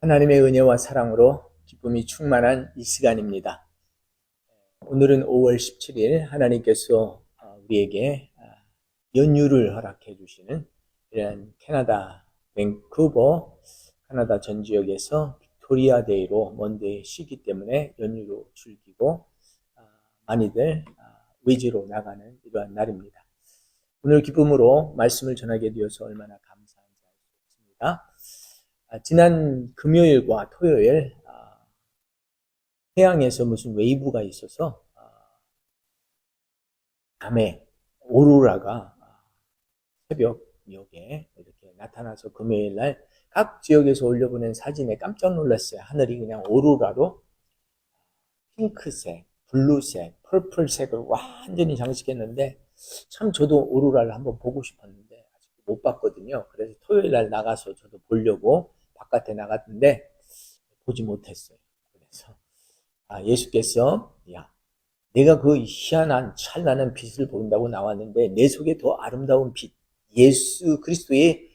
하나님의 은혜와 사랑으로 기쁨이 충만한 이 시간입니다. 오늘은 5월 17일 하나님께서 우리에게 연휴를 허락해 주시는 이런 캐나다 밴쿠버 카나다 전 지역에서 빅토리아 데이로 먼데이 쉬기 때문에 연휴로 즐기고 많이들 외지로 나가는 이러한 날입니다. 오늘 기쁨으로 말씀을 전하게 되어서 얼마나 감사한지 알 수 있습니다. 지난 금요일과 토요일 태양에서 무슨 웨이브가 있어서 밤에 오로라가 새벽녘에 이렇게 나타나서 금요일날 각 지역에서 올려보낸 사진에 깜짝 놀랐어요. 하늘이 그냥 오로라로 핑크색, 블루색, 퍼플색을 완전히 장식했는데 참 저도 오로라를 한번 보고 싶었는데 아직 못 봤거든요. 그래서 토요일날 나가서 저도 보려고 바깥에 나갔는데 보지 못했어요. 그래서 예수께서 내가 그 희한한 찬란한 빛을 본다고 나왔는데 내 속에 더 아름다운 빛, 예수 그리스도의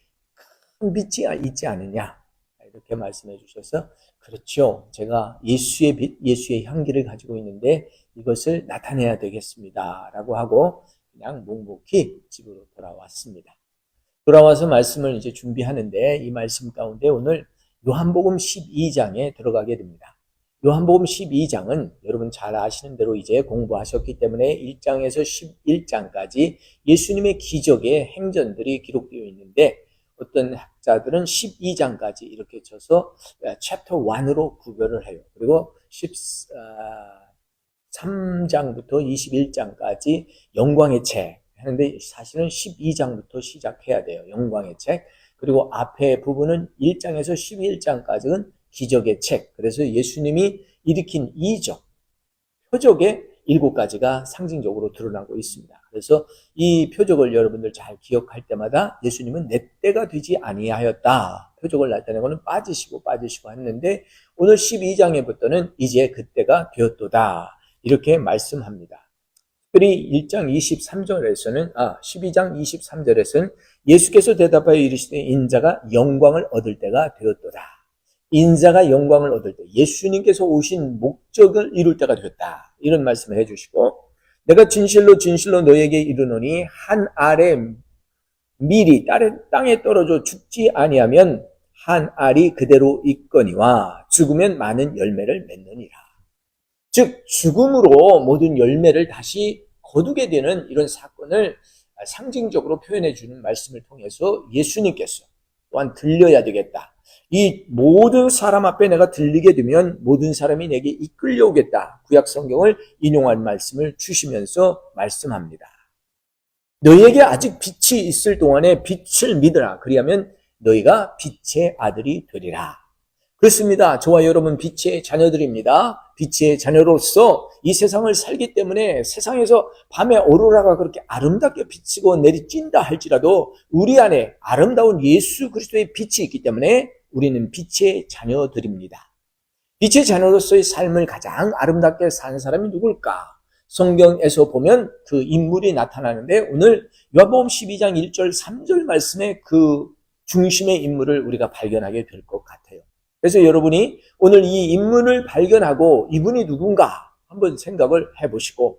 큰 빛이 있지 않느냐 이렇게 말씀해 주셔서 그렇죠. 제가 예수의 빛, 예수의 향기를 가지고 있는데 이것을 나타내야 되겠습니다 라고 하고 그냥 묵묵히 집으로 돌아왔습니다. 돌아와서 말씀을 이제 준비하는데 이 말씀 가운데 오늘 요한복음 12장에 들어가게 됩니다. 요한복음 12장은 여러분 잘 아시는 대로 이제 공부하셨기 때문에 1장에서 11장까지 예수님의 기적의 행전들이 기록되어 있는데 어떤 학자들은 12장까지 이렇게 쳐서 챕터 1으로 구별을 해요. 그리고 13장부터 21장까지 영광의 책 하는데 사실은 12장부터 시작해야 돼요. 영광의 책. 그리고 앞에 부분은 1장에서 11장까지는 기적의 책. 그래서 예수님이 일으킨 이적, 표적의 7가지가 상징적으로 드러나고 있습니다. 그래서 이 표적을 여러분들 잘 기억할 때마다 예수님은 내 때가 되지 아니하였다. 표적을 나타내고는 빠지시고 했는데 오늘 12장에부터는 이제 그때가 되었도다. 이렇게 말씀합니다. 특별히 1장 23절에서는 12장 23절에서는 예수께서 대답하여 이르시되 인자가 영광을 얻을 때가 되었도다. 인자가 영광을 얻을 때 예수님께서 오신 목적을 이룰 때가 되었다. 이런 말씀을 해주시고 내가 진실로 너에게 이르노니 한 알의 밀이 땅에 떨어져 죽지 아니하면 한 알이 그대로 있거니와 죽으면 많은 열매를 맺느니라. 즉 죽음으로 모든 열매를 다시 거두게 되는 이런 사건을 상징적으로 표현해 주는 말씀을 통해서 예수님께서 또한 들려야 되겠다. 이 모든 사람 앞에 내가 들리게 되면 모든 사람이 내게 이끌려오겠다. 구약 성경을 인용한 말씀을 주시면서 말씀합니다. 너희에게 아직 빛이 있을 동안에 빛을 믿으라. 그리하면 너희가 빛의 아들이 되리라. 그렇습니다. 저와 여러분 빛의 자녀들입니다. 빛의 자녀로서 이 세상을 살기 때문에 세상에서 밤에 오로라가 그렇게 아름답게 비치고 내리찐다 할지라도 우리 안에 아름다운 예수 그리스도의 빛이 있기 때문에 우리는 빛의 자녀들입니다. 빛의 자녀로서의 삶을 가장 아름답게 사는 사람이 누굴까? 성경에서 보면 그 인물이 나타나는데 오늘 요한복음 12장 1절 3절 말씀에 그 중심의 인물을 우리가 발견하게 될 것 같아요. 그래서 여러분이 오늘 이 인물을 발견하고 이분이 누군가 한번 생각을 해보시고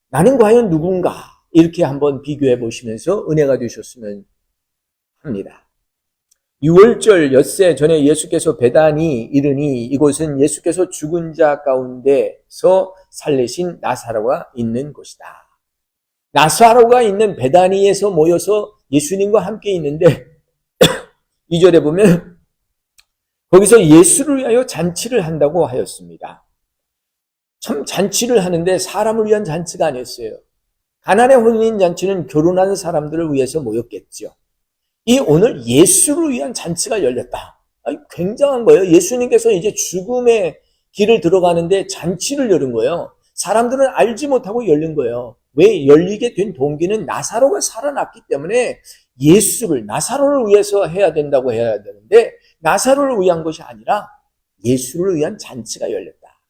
나는 과연 누군가 이렇게 한번 비교해 보시면서 은혜가 되셨으면 합니다. 6월절 엿새 전에 예수께서 베다니 이르니 이곳은 예수께서 죽은 자 가운데서 살리신 나사로가 있는 곳이다. 나사로가 있는 베다니에서 모여서 예수님과 함께 있는데 2절에 보면 거기서 예수를 위하여 잔치를 한다고 하였습니다. 참 잔치를 하는데 사람을 위한 잔치가 아니었어요. 가나의 혼인 잔치는 결혼하는 사람들을 위해서 모였겠죠. 이 오늘 예수를 위한 잔치가 열렸다. 굉장한 거예요. 예수님께서 이제 죽음의 길을 들어가는데 잔치를 열은 거예요. 사람들은 알지 못하고 열린 거예요. 왜 열리게 된 동기는 나사로가 살아났기 때문에 예수를 나사로를 위해서 해야 된다고 해야 되는데 나사로를 위한 것이 아니라 예수를 위한 잔치가 열렸다.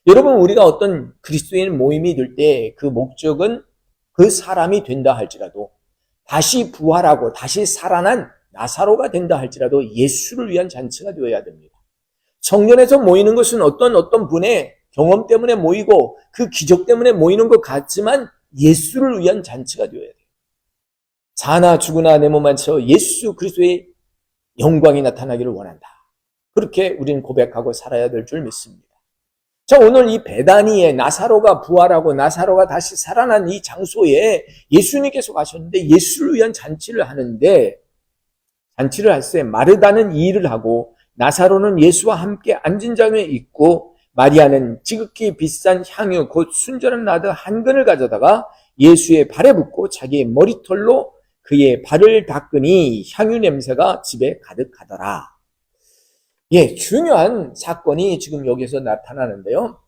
여러분 우리가 어떤 그리스도인 모임이 될 때 그 목적은 그 사람이 된다 할지라도 다시 부활하고 다시 살아난 나사로가 된다 할지라도 예수를 위한 잔치가 되어야 됩니다. 성전에서 모이는 것은 어떤 분의 경험 때문에 모이고 그 기적 때문에 모이는 것 같지만 예수를 위한 잔치가 되어야 돼요. 사나 죽으나 내 몸 안에서 예수 그리스도의 영광이 나타나기를 원한다. 그렇게 우리는 고백하고 살아야 될 줄 믿습니다. 자, 오늘 이 베다니에 나사로가 부활하고 나사로가 다시 살아난 이 장소에 예수님께서 가셨는데 예수를 위한 잔치를 하는데, 잔치를 할 때 마르다는 일을 하고 나사로는 예수와 함께 앉은 자리에 있고 마리아는 지극히 비싼 향유 곧 순전한 나드 한 근을 가져다가 예수의 발에 붓고 자기의 머리털로 그의 발을 닦으니 향유 냄새가 집에 가득하더라. 예, 중요한 사건이 지금 여기서 나타나는데요.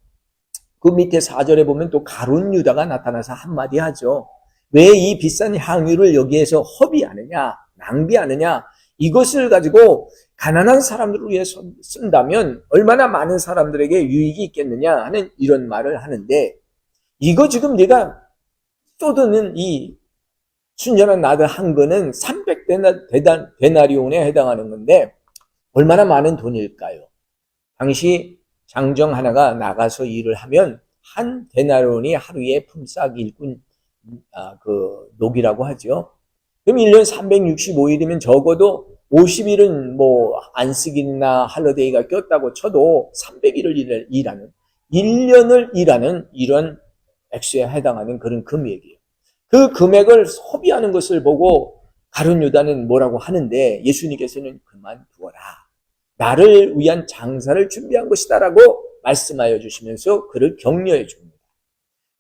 그 밑에 4절에 보면 또 가룟 유다가 나타나서 한마디 하죠. 왜 이 비싼 향유를 여기에서 허비하느냐, 낭비하느냐, 이것을 가지고 가난한 사람들을 위해 쓴다면 얼마나 많은 사람들에게 유익이 있겠느냐 하는 이런 말을 하는데, 이거 지금 네가 쏟는 이 순전한 나드 한 근은 300데나리온에 해당하는 건데 얼마나 많은 돈일까요? 당시 장정 하나가 나가서 일을 하면 한 데나리온이 하루에 품삯 일꾼 녹이라고 하죠. 그럼 1년 365일이면 적어도 50일은 뭐 안식일이나 할러데이가 꼈다고 쳐도 300일을 일하는 1년을 일하는 이런 액수에 해당하는 그런 금액이에요. 그 금액을 소비하는 것을 보고 가룟 유다는 뭐라고 하는데 예수님께서는 그만두어라. 나를 위한 장사를 준비한 것이다라고 말씀하여 주시면서 그를 격려해 줍니다.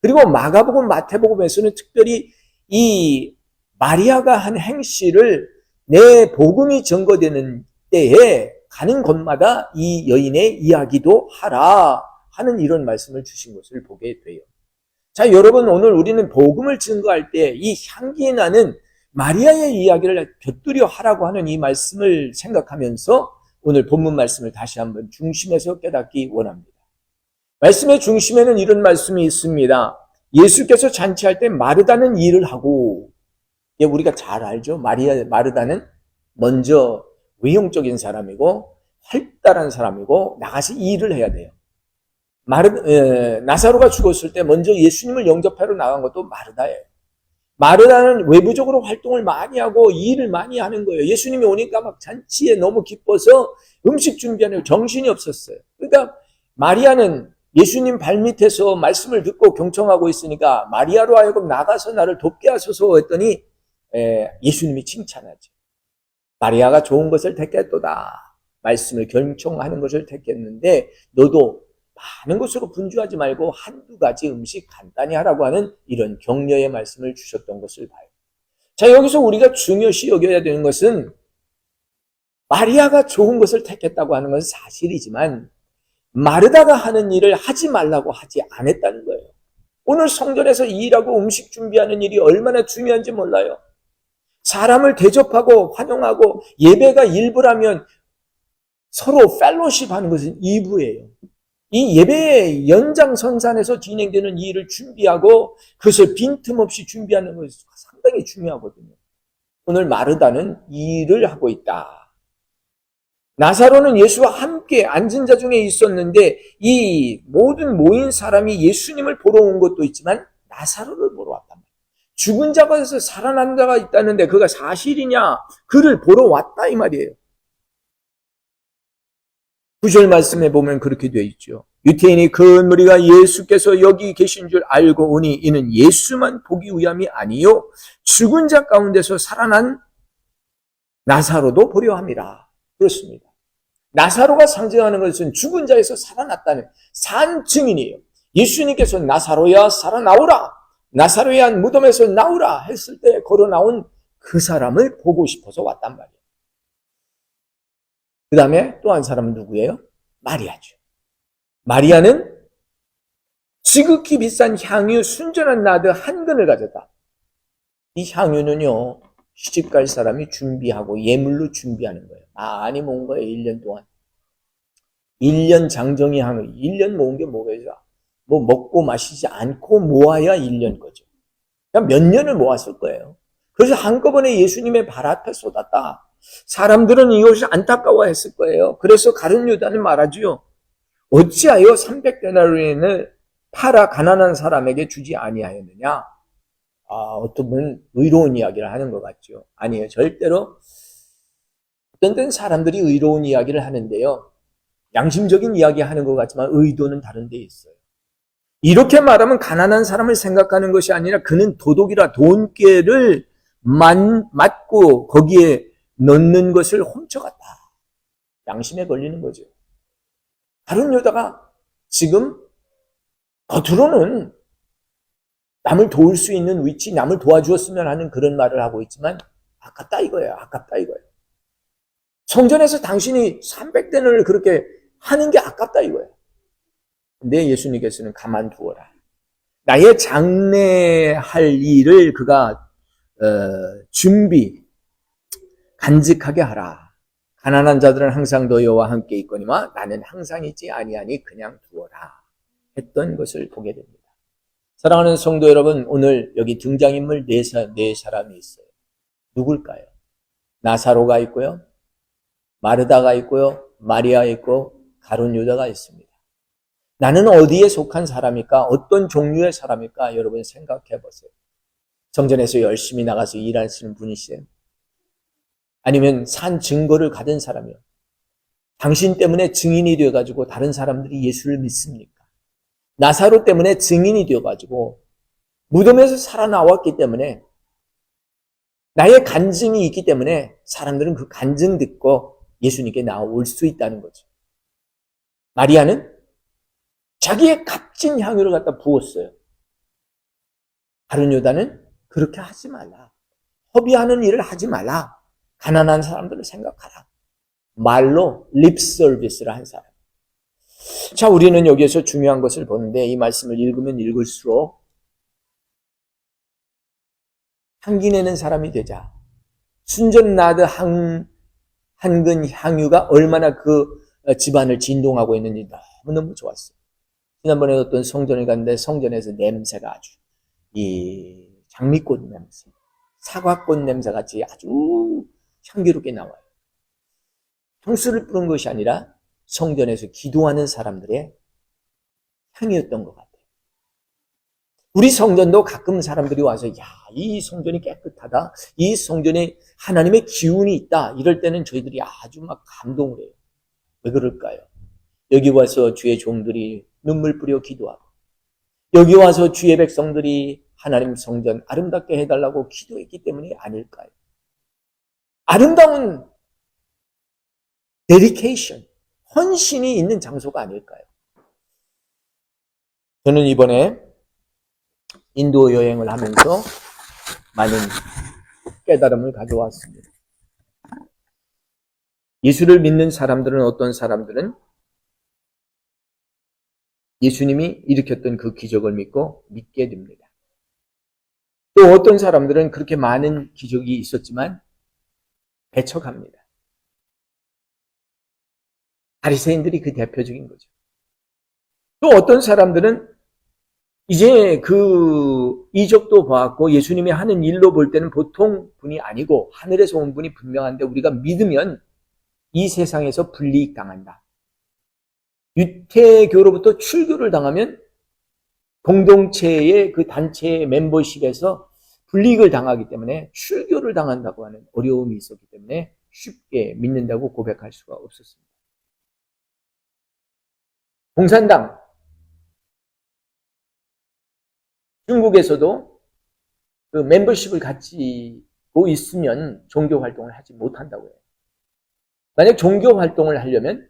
그리고 마가복음, 마태복음에서는 특별히 이 마리아가 한 행실을 내 복음이 증거되는 때에 가는 곳마다 이 여인의 이야기도 하라 하는 이런 말씀을 주신 것을 보게 돼요. 자, 여러분, 오늘 우리는 복음을 증거할 때 이 향기 나는 마리아의 이야기를 곁들여 하라고 하는 이 말씀을 생각하면서 오늘 본문 말씀을 다시 한번 중심에서 깨닫기 원합니다. 말씀의 중심에는 이런 말씀이 있습니다. 예수께서 잔치할 때 마르다는 일을 하고, 우리가 잘 알죠? 마르다는 먼저 외형적인 사람이고 활달한 사람이고 나가서 일을 해야 돼요. 나사로가 죽었을 때 먼저 예수님을 영접하러 나간 것도 마르다예요. 마르다는 외부적으로 활동을 많이 하고 일을 많이 하는 거예요. 예수님이 오니까 막 잔치에 너무 기뻐서 음식 준비하는 정신이 없었어요. 그러니까 마리아는 예수님 발밑에서 말씀을 듣고 경청하고 있으니까 마리아로 하여금 나가서 나를 돕게 하소서 했더니 예수님이 칭찬하죠. 마리아가 좋은 것을 택했도다. 말씀을 경청하는 것을 택했는데 너도 많은 것으로 분주하지 말고 한두 가지 음식 간단히 하라고 하는 이런 격려의 말씀을 주셨던 것을 봐요. 자, 여기서 우리가 중요시 여겨야 되는 것은 마리아가 좋은 것을 택했다고 하는 것은 사실이지만 마르다가 하는 일을 하지 말라고 하지 않았다는 거예요. 오늘 성전에서 일하고 음식 준비하는 일이 얼마나 중요한지 몰라요. 사람을 대접하고 환영하고 예배가 1부라면 서로 펠로십 하는 것은 2부예요. 이 예배의 연장선상에서 진행되는 이 일을 준비하고 그것을 빈틈없이 준비하는 것이 상당히 중요하거든요. 오늘 마르다는 이 일을 하고 있다. 나사로는 예수와 함께 앉은 자 중에 있었는데 이 모든 모인 사람이 예수님을 보러 온 것도 있지만 나사로를 보러 왔단 말이에요. 죽은 자가 있어서 살아난 자가 있다는데 그가 사실이냐? 그를 보러 왔다 이 말이에요. 9절 말씀에 보면 그렇게 되어 있죠. 유태인이 큰 무리가 예수께서 여기 계신 줄 알고 오니 이는 예수만 보기 위함이 아니요 죽은 자 가운데서 살아난 나사로도 보려 함이라. 그렇습니다. 나사로가 상징하는 것은 죽은 자에서 살아났다는 산 증인이에요. 예수님께서 나사로야 살아나오라, 나사로야 무덤에서 나오라 했을 때 걸어 나온 그 사람을 보고 싶어서 왔단 말이에요. 그 다음에 또 한 사람은 누구예요? 마리아죠. 마리아는 지극히 비싼 향유 순전한 나드 한 근을 가졌다. 이 향유는요, 시집갈 사람이 준비하고 예물로 준비하는 거예요. 많이 모은 거예요, 1년 동안. 1년 장정의 향유, 1년 모은 게 뭐가 있어? 뭐 먹고 마시지 않고 모아야 1년 거죠. 그러니까 몇 년을 모았을 거예요. 그래서 한꺼번에 예수님의 발 앞에 쏟았다. 사람들은 이것을 안타까워했을 거예요. 그래서 가룟 유다는 말하지요. 어찌하여 300데나리온을 팔아 가난한 사람에게 주지 아니하였느냐? 어떤 분은 의로운 이야기를 하는 것 같죠. 아니에요. 절대로 어떤 때는 사람들이 의로운 이야기를 하는데요. 양심적인 이야기 하는 것 같지만 의도는 다른 데 있어요. 이렇게 말하면 가난한 사람을 생각하는 것이 아니라 그는 도둑이라 돈꾀를 맞고 거기에 넣는 것을 훔쳐갔다. 양심에 걸리는 거죠. 다른 여자가 지금 겉으로는 남을 도울 수 있는 위치, 남을 도와주었으면 하는 그런 말을 하고 있지만 아깝다 이거예요. 아깝다 이거예요. 성전에서 당신이 300데나리온을 그렇게 하는 게 아깝다 이거예요. 근데 예수님께서는 가만두어라. 나의 장래할 일을 그가 간직하게 하라. 가난한 자들은 항상 너희와 함께 있거니와 나는 항상 있지 아니하니 그냥 두어라 했던 것을 보게 됩니다. 사랑하는 성도 여러분, 오늘 여기 등장인물 네 사람이 있어요. 누굴까요? 나사로가 있고요, 마르다가 있고요, 마리아 있고 가룟 유다가 있습니다. 나는 어디에 속한 사람일까? 어떤 종류의 사람일까? 여러분 생각해 보세요. 성전에서 열심히 나가서 일하시는 분이세요? 아니면 산 증거를 가진 사람이요? 당신 때문에 증인이 되어가지고 다른 사람들이 예수를 믿습니까? 나사로 때문에 증인이 되어가지고 무덤에서 살아나왔기 때문에 나의 간증이 있기 때문에 사람들은 그 간증 듣고 예수님께 나올 수 있다는 거죠. 마리아는 자기의 값진 향유를 갖다 부었어요. 가룟 유다는 그렇게 하지 말라. 허비하는 일을 하지 말라. 가난한 사람들을 생각하라. 말로 립 서비스를 한 사람. 자, 우리는 여기에서 중요한 것을 보는데 이 말씀을 읽으면 읽을수록 향기 내는 사람이 되자. 순전나드 한근 향유가 얼마나 그 집안을 진동하고 있는지 너무너무 좋았어요. 지난번에 어떤 성전을 갔는데 성전에서 냄새가 아주 이 장미꽃 냄새, 사과꽃 냄새 같이 아주 향기롭게 나와요. 향수를 뿌린 것이 아니라 성전에서 기도하는 사람들의 향이었던 것 같아요. 우리 성전도 가끔 사람들이 와서 이 성전이 깨끗하다, 이 성전에 하나님의 기운이 있다 이럴 때는 저희들이 아주 막 감동을 해요. 왜 그럴까요? 여기 와서 주의 종들이 눈물 뿌려 기도하고 여기 와서 주의 백성들이 하나님 성전 아름답게 해달라고 기도했기 때문이 아닐까요? 아름다운 데디케이션, 헌신이 있는 장소가 아닐까요? 저는 이번에 인도 여행을 하면서 많은 깨달음을 가져왔습니다. 예수를 믿는 사람들은 어떤 사람들은 예수님이 일으켰던 그 기적을 믿게 됩니다. 또 어떤 사람들은 그렇게 많은 기적이 있었지만 배척합니다. 바리새인들이 그 대표적인 거죠. 또 어떤 사람들은 이제 그 이적도 보았고 예수님이 하는 일로 볼 때는 보통 분이 아니고 하늘에서 온 분이 분명한데 우리가 믿으면 이 세상에서 불이익 당한다. 유태교로부터 출교를 당하면 공동체의 그 단체의 멤버십에서 불이익을 당하기 때문에 출교를 당한다고 하는 어려움이 있었기 때문에 쉽게 믿는다고 고백할 수가 없었습니다. 공산당, 중국에서도 그 멤버십을 가지고 있으면 종교 활동을 하지 못한다고 해요. 만약 종교 활동을 하려면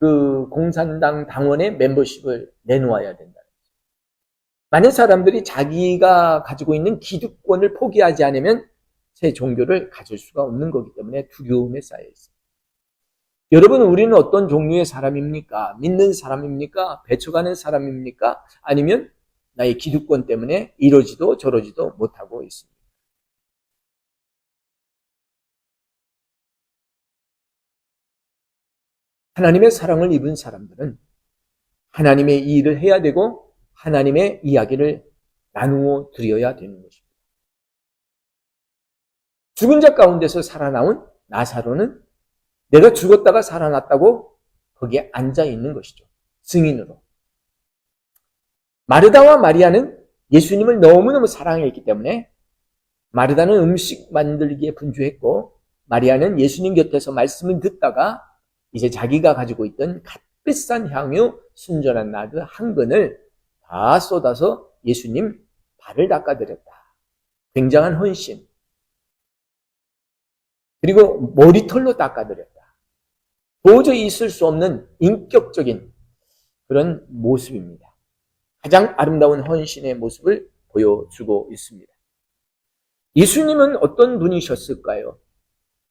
그 공산당 당원의 멤버십을 내놓아야 된다. 많은 사람들이 자기가 가지고 있는 기득권을 포기하지 않으면 새 종교를 가질 수가 없는 거기 때문에 두려움에 쌓여 있습니다. 여러분, 우리는 어떤 종류의 사람입니까? 믿는 사람입니까? 배척하는 사람입니까? 아니면 나의 기득권 때문에 이러지도 저러지도 못하고 있습니다. 하나님의 사랑을 입은 사람들은 하나님의 일을 해야 되고 하나님의 이야기를 나누어 드려야 되는 것입니다. 죽은 자 가운데서 살아나온 나사로는 내가 죽었다가 살아났다고 거기에 앉아 있는 것이죠. 증인으로. 마르다와 마리아는 예수님을 너무너무 사랑했기 때문에 마르다는 음식 만들기에 분주했고 마리아는 예수님 곁에서 말씀을 듣다가 이제 자기가 가지고 있던 값비싼 향유 순전한 나드 한 근을 다 쏟아서 예수님 발을 닦아드렸다. 굉장한 헌신. 그리고 머리털로 닦아드렸다. 도저히 있을 수 없는 인격적인 그런 모습입니다. 가장 아름다운 헌신의 모습을 보여주고 있습니다. 예수님은 어떤 분이셨을까요?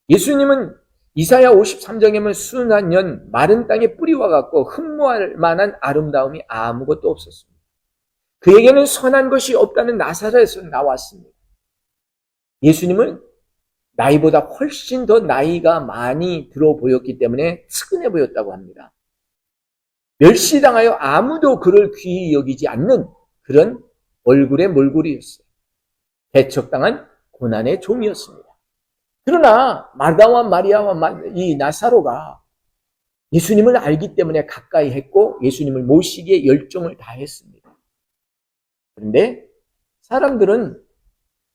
예수님은 이사야 53장에 보면 수천 년 마른 땅에 뿌리와 같고 흠모할 만한 아름다움이 아무것도 없었습니다. 그에게는 선한 것이 없다는 나사렛에서 나왔습니다. 예수님은 나이보다 훨씬 더 나이가 많이 들어 보였기 때문에 측은해 보였다고 합니다. 멸시당하여 아무도 그를 귀히 여기지 않는 그런 얼굴의 몰골이었어요. 배척당한 고난의 종이었습니다. 그러나 마르다와 마리아와 이 나사로가 예수님을 알기 때문에 가까이 했고 예수님을 모시기에 열정을 다했습니다. 그런데 사람들은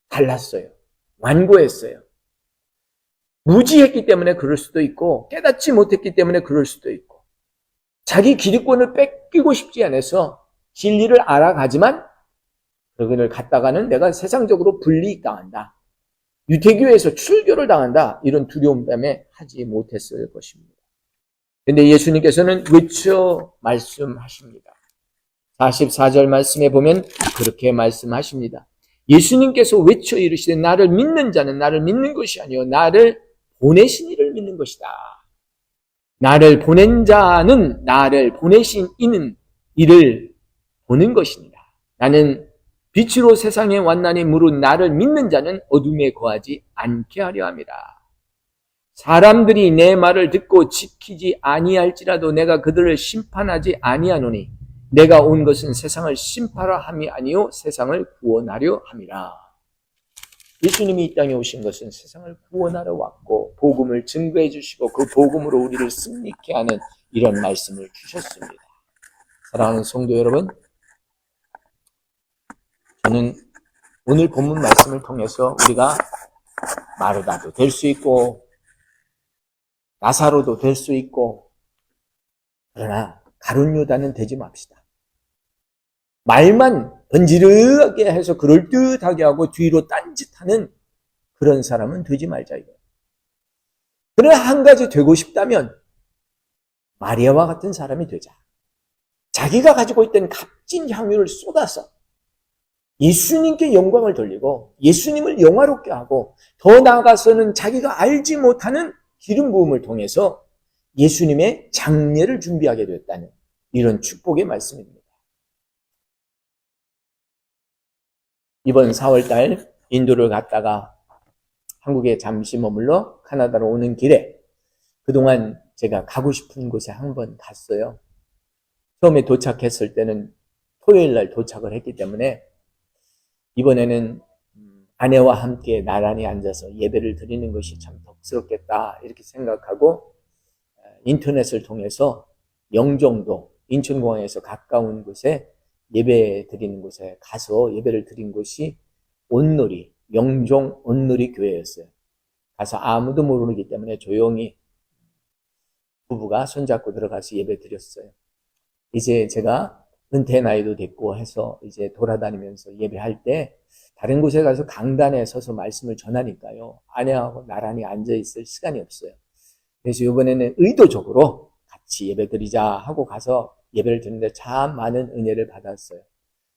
달랐어요. 완고했어요. 무지했기 때문에 그럴 수도 있고 깨닫지 못했기 때문에 그럴 수도 있고 자기 기득권을 뺏기고 싶지 않아서 진리를 알아가지만 그걸 갖다가는 내가 세상적으로 분리당한다. 유태교에서 출교를 당한다. 이런 두려움 때문에 하지 못했을 것입니다. 그런데 예수님께서는 외쳐 말씀하십니다. 44절 말씀에 보면 그렇게 말씀하십니다. 예수님께서 외쳐 이르시되 나를 믿는 자는 나를 믿는 것이 아니요 나를 보내신 이를 믿는 것이다. 나를 보낸 자는 나를 보내신 이는 이를 보는 것입니다. 나는 빛으로 세상에 왔나니 무릇 나를 믿는 자는 어둠에 거하지 않게 하려 함이라. 사람들이 내 말을 듣고 지키지 아니할지라도 내가 그들을 심판하지 아니하노니 내가 온 것은 세상을 심판하려 함이 아니요 세상을 구원하려 함이라. 예수님이 이 땅에 오신 것은 세상을 구원하러 왔고 복음을 증거해 주시고 그 복음으로 우리를 승리케 하는 이런 말씀을 주셨습니다. 사랑하는 성도 여러분, 저는 오늘 본문 말씀을 통해서 우리가 마르다도 될 수 있고 나사로도 될 수 있고 그러나 가룟 유다는 되지 맙시다. 말만 번지르하게 해서 그럴듯하게 하고 뒤로 딴짓하는 그런 사람은 되지 말자 이거예요. 그러나 한 가지 되고 싶다면 마리아와 같은 사람이 되자. 자기가 가지고 있던 값진 향유를 쏟아서 예수님께 영광을 돌리고 예수님을 영화롭게 하고 더 나아가서는 자기가 알지 못하는 기름 부음을 통해서 예수님의 장례를 준비하게 되었다는 이런 축복의 말씀입니다. 이번 4월달 인도를 갔다가 한국에 잠시 머물러 카나다로 오는 길에 그동안 제가 가고 싶은 곳에 한번 갔어요. 처음에 도착했을 때는 토요일 날 도착을 했기 때문에 이번에는 아내와 함께 나란히 앉아서 예배를 드리는 것이 참 덕스럽겠다 이렇게 생각하고 인터넷을 통해서 영종도 인천공항에서 가까운 곳에 예배 드리는 곳에 가서 예배를 드린 곳이 온누리 영종 온누리 교회였어요. 가서 아무도 모르기 때문에 조용히 부부가 손잡고 들어가서 예배 드렸어요. 이제 제가 은퇴 나이도 됐고 해서 이제 돌아다니면서 예배할 때 다른 곳에 가서 강단에 서서 말씀을 전하니까요. 아내하고 나란히 앉아있을 시간이 없어요. 그래서 이번에는 의도적으로 같이 예배 드리자 하고 가서 예배를 드리는데 참 많은 은혜를 받았어요.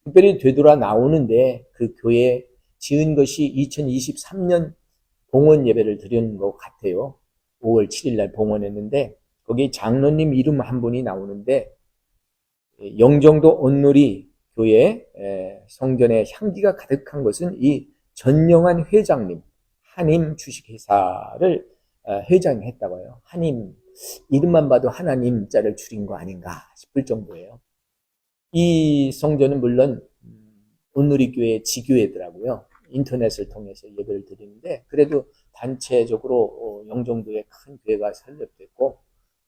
특별히 되돌아 나오는데 그 교회 지은 것이 2023년 봉헌 예배를 드리는 것 같아요. 5월 7일 날 봉헌했는데 거기 장로님 이름 한 분이 나오는데 영종도 온누리 교회 성전에 향기가 가득한 것은 이 전영환 회장님, 한임 주식회사를 회장이 했다고 해요. 한임, 이름만 봐도 하나님 자를 줄인 거 아닌가 싶을 정도예요. 이 성전은 물론 온누리 교회 지교회더라고요. 인터넷을 통해서 예배를 드리는데 그래도 단체적으로 영종도에 큰 교회가 설립됐고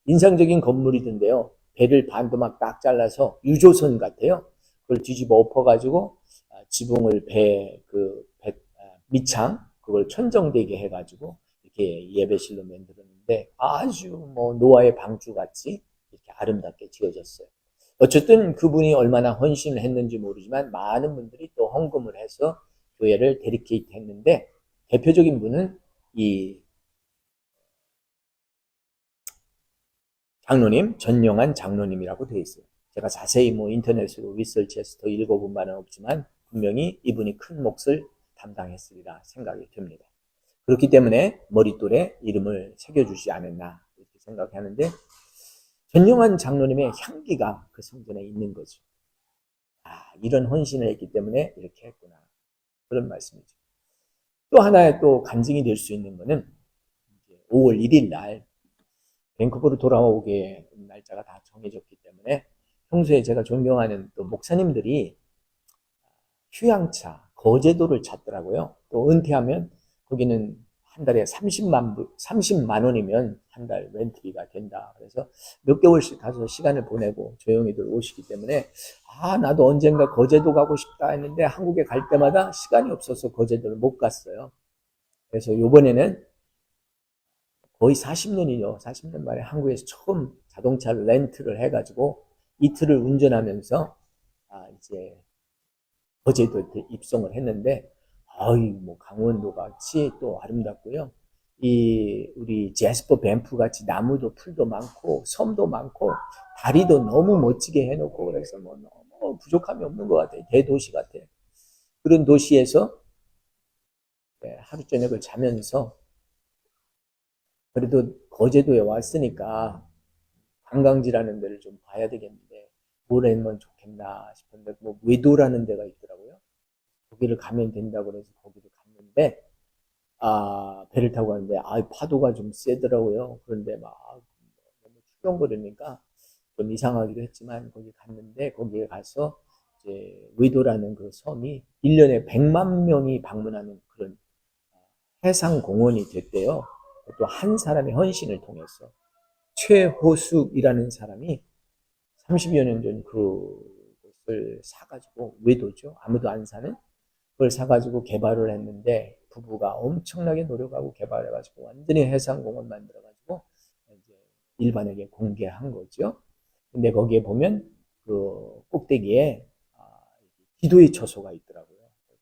인상적인 건물이던데요. 배를 반도막 딱 잘라서 유조선 같아요. 그걸 뒤집어 엎어가지고 지붕을 밑창 그걸 천정되게 해가지고 이렇게 예배실로 만들었는데 아주 뭐 노아의 방주 같이 이렇게 아름답게 지어졌어요. 어쨌든 그분이 얼마나 헌신을 했는지 모르지만 많은 분들이 또 헌금을 해서 교회를 데디케이트 했는데 대표적인 분은 이 장로님, 전용한 장로님이라고 되어 있어요. 제가 자세히 뭐 인터넷으로 리서치해서 더 읽어본 바는 없지만 분명히 이분이 큰 몫을 담당했으리라 생각이 듭니다. 그렇기 때문에 머릿돌에 이름을 새겨주지 않았나 이렇게 생각하는데 전용한 장로님의 향기가 그 성전에 있는 거죠. 이런 헌신을 했기 때문에 이렇게 했구나. 그런 말씀이죠. 또 하나의 또 간증이 될 수 있는 것은 5월 1일 날 밴쿠버로 돌아오게 날짜가 다 정해졌기 때문에 평소에 제가 존경하는 또 목사님들이 휴양차, 거제도를 찾더라고요. 또 은퇴하면 거기는 한 달에 30만 원이면 한 달 렌트비가 된다. 그래서 몇 개월씩 가서 시간을 보내고 조용히들 오시기 때문에 나도 언젠가 거제도 가고 싶다 했는데 한국에 갈 때마다 시간이 없어서 거제도를 못 갔어요. 그래서 이번에는 거의 40년이죠. 40년 만에 한국에서 처음 자동차를 렌트를 해가지고 이틀을 운전하면서 이제 거제도에 입성을 했는데 뭐 강원도 같이 또 아름답고요. 우리 제스퍼 밴프 같이 나무도 풀도 많고 섬도 많고 다리도 너무 멋지게 해놓고 그래서 뭐 너무 부족함이 없는 것 같아요. 대도시 같아요. 그런 도시에서 하루 저녁을 자면서 그래도 거제도에 왔으니까 관광지라는 데를 좀 봐야 되겠는데 뭘 하면 좋겠나 싶은데 뭐 외도라는 데가 있더라고요. 거기를 가면 된다고 그래서 거기를 갔는데 배를 타고 가는데 파도가 좀 세더라고요. 그런데 막 너무 출렁거리니까 좀 이상하기도 했지만 거기 갔는데 거기에 가서 이제 의도라는 그 섬이 1년에 100만 명이 방문하는 그런 해상 공원이 됐대요. 또 한 사람의 헌신을 통해서 최호숙이라는 사람이 30여 년 전 그것을 사가지고 외도죠. 아무도 안 사는 그걸 사가지고 개발을 했는데 부부가 엄청나게 노력하고 개발해가지고 완전히 해상공원 만들어가지고 이제 일반에게 공개한 거죠. 근데 거기에 보면 그 꼭대기에 기도의 처소가 있더라고요.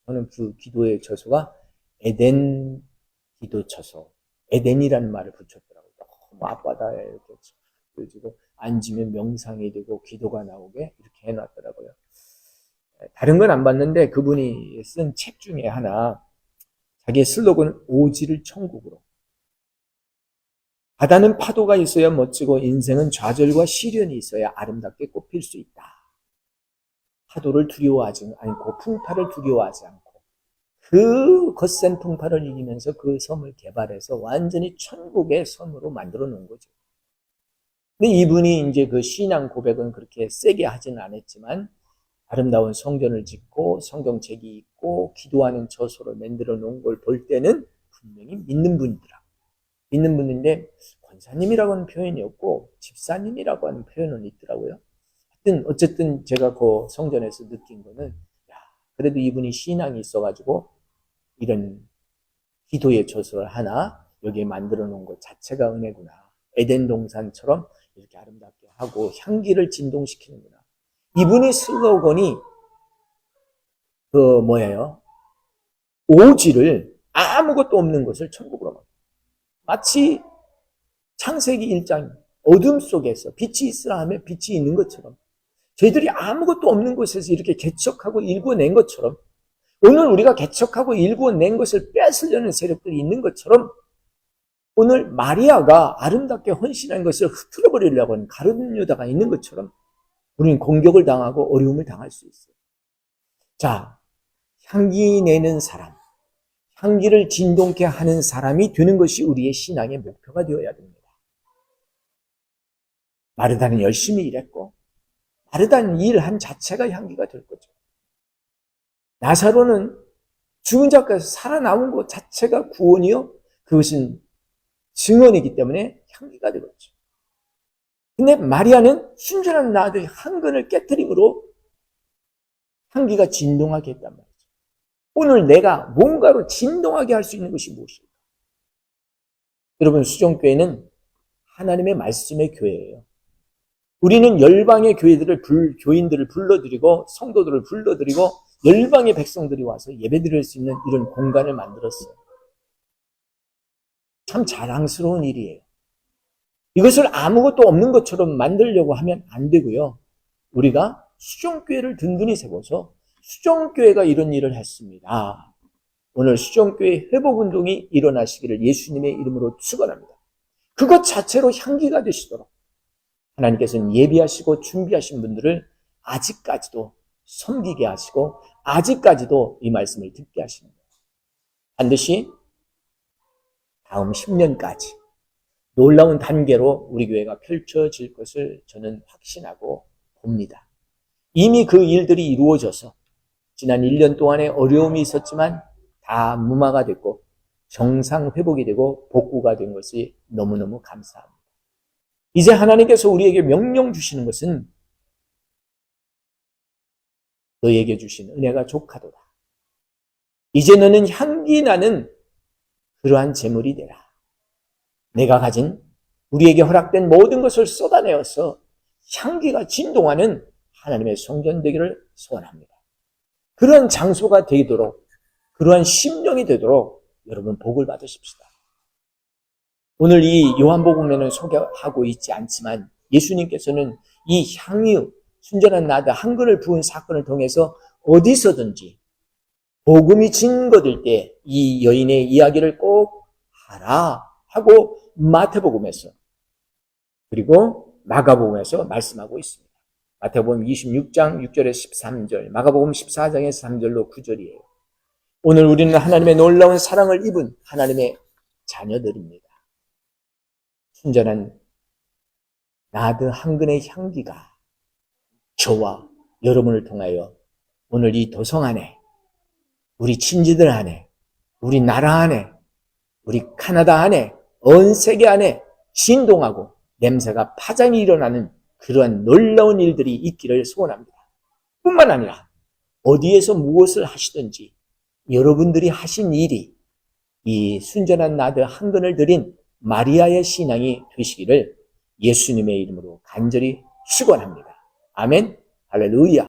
저는 그 기도의 처소가 에덴 기도 처소, 에덴이라는 말을 붙였더라고요. 너무 앞바다에 이렇게 보여지고 앉으면 명상이 되고 기도가 나오게 이렇게 해놨더라고요. 다른 건 안 봤는데 그분이 쓴 책 중에 하나 자기의 슬로건은 오지를 천국으로. 바다는 파도가 있어야 멋지고 인생은 좌절과 시련이 있어야 아름답게 꽃필 수 있다. 파도를 두려워하지 않고 풍파를 두려워하지 않고 그 거센 풍파를 이기면서 그 섬을 개발해서 완전히 천국의 섬으로 만들어 놓은 거죠. 근데 이분이 이제 그 신앙 고백은 그렇게 세게 하지는 않았지만 아름다운 성전을 짓고 성경책이 있고 기도하는 처소를 만들어 놓은 걸 볼 때는 분명히 믿는 분이더라. 믿는 분인데 권사님이라고 하는 표현이 없고 집사님이라고 하는 표현은 있더라고요. 어쨌든 제가 그 성전에서 느낀 거는 그래도 이분이 신앙이 있어가지고 이런 기도의 처소를 하나 여기에 만들어 놓은 것 자체가 은혜구나. 에덴 동산처럼 이렇게 아름답게 하고 향기를 진동시키는구나. 이분의 슬로건이 뭐예요? 오지를 아무것도 없는 것을 천국으로 만든다. 마치 창세기 1장 어둠 속에서 빛이 있으라 하면 빛이 있는 것처럼 저희들이 아무것도 없는 곳에서 이렇게 개척하고 일구어낸 것처럼 오늘 우리가 개척하고 일구어낸 것을 뺏으려는 세력들이 있는 것처럼 오늘 마리아가 아름답게 헌신한 것을 흐트러버리려고 하는 가룟 유다가 있는 것처럼 우리는 공격을 당하고 어려움을 당할 수 있어요. 자, 향기 내는 사람, 향기를 진동케 하는 사람이 되는 것이 우리의 신앙의 목표가 되어야 됩니다. 마르다는 열심히 일했고 마르다는 일한 자체가 향기가 될 거죠. 나사로는 죽은 자 가운데서 살아남은 것 자체가 구원이요. 그것은 증언이기 때문에 향기가 되었죠. 근데 마리아는 순전한 나의 한근을 깨트림으로 향기가 진동하게 했단 말이죠. 오늘 내가 뭔가로 진동하게 할 수 있는 것이 무엇일까? 여러분, 수종교회는 하나님의 말씀의 교회예요. 우리는 열방의 교인들을 불러들이고 성도들을 불러들이고 열방의 백성들이 와서 예배드릴 수 있는 이런 공간을 만들었어요. 참 자랑스러운 일이에요. 이것을 아무것도 없는 것처럼 만들려고 하면 안 되고요. 우리가 수종교회를 든든히 세워서 수종교회가 이런 일을 했습니다. 오늘 수종교회 회복운동이 일어나시기를 예수님의 이름으로 축원합니다. 그것 자체로 향기가 되시도록 하나님께서는 예비하시고 준비하신 분들을 아직까지도 섬기게 하시고 아직까지도 이 말씀을 듣게 하시는 거예요. 반드시 다음 10년까지 놀라운 단계로 우리 교회가 펼쳐질 것을 저는 확신하고 봅니다. 이미 그 일들이 이루어져서 지난 1년 동안에 어려움이 있었지만 다 무마가 됐고 정상 회복이 되고 복구가 된 것이 너무너무 감사합니다. 이제 하나님께서 우리에게 명령 주시는 것은 너에게 주신 은혜가 족하도다. 이제 너는 향기 나는 그러한 제물이 되라. 내가 가진 우리에게 허락된 모든 것을 쏟아내어서 향기가 진동하는 하나님의 성전 되기를 소원합니다. 그러한 장소가 되도록, 그러한 심령이 되도록 여러분 복을 받으십시다. 오늘 이 요한복음에는 소개하고 있지 않지만 예수님께서는 이 향유, 순전한 나드 한 근을 부은 사건을 통해서 어디서든지 복음이 증거될 때 이 여인의 이야기를 꼭 하라 하고 마태복음에서 그리고 마가복음에서 말씀하고 있습니다. 마태복음 26장 6절에서 13절, 마가복음 14장에서 3절로 9절이에요. 오늘 우리는 하나님의 놀라운 사랑을 입은 하나님의 자녀들입니다. 순전한 나드 한 근의 향기가 저와 여러분을 통하여 오늘 이 도성 안에, 우리 친지들 안에, 우리 나라 안에, 우리 카나다 안에, 온 세계 안에 진동하고 냄새가 파장이 일어나는 그러한 놀라운 일들이 있기를 소원합니다. 뿐만 아니라 어디에서 무엇을 하시든지 여러분들이 하신 일이 이 순전한 나드 한 근을 드린 마리아의 신앙이 되시기를 예수님의 이름으로 간절히 축원합니다. 아멘. 할렐루야.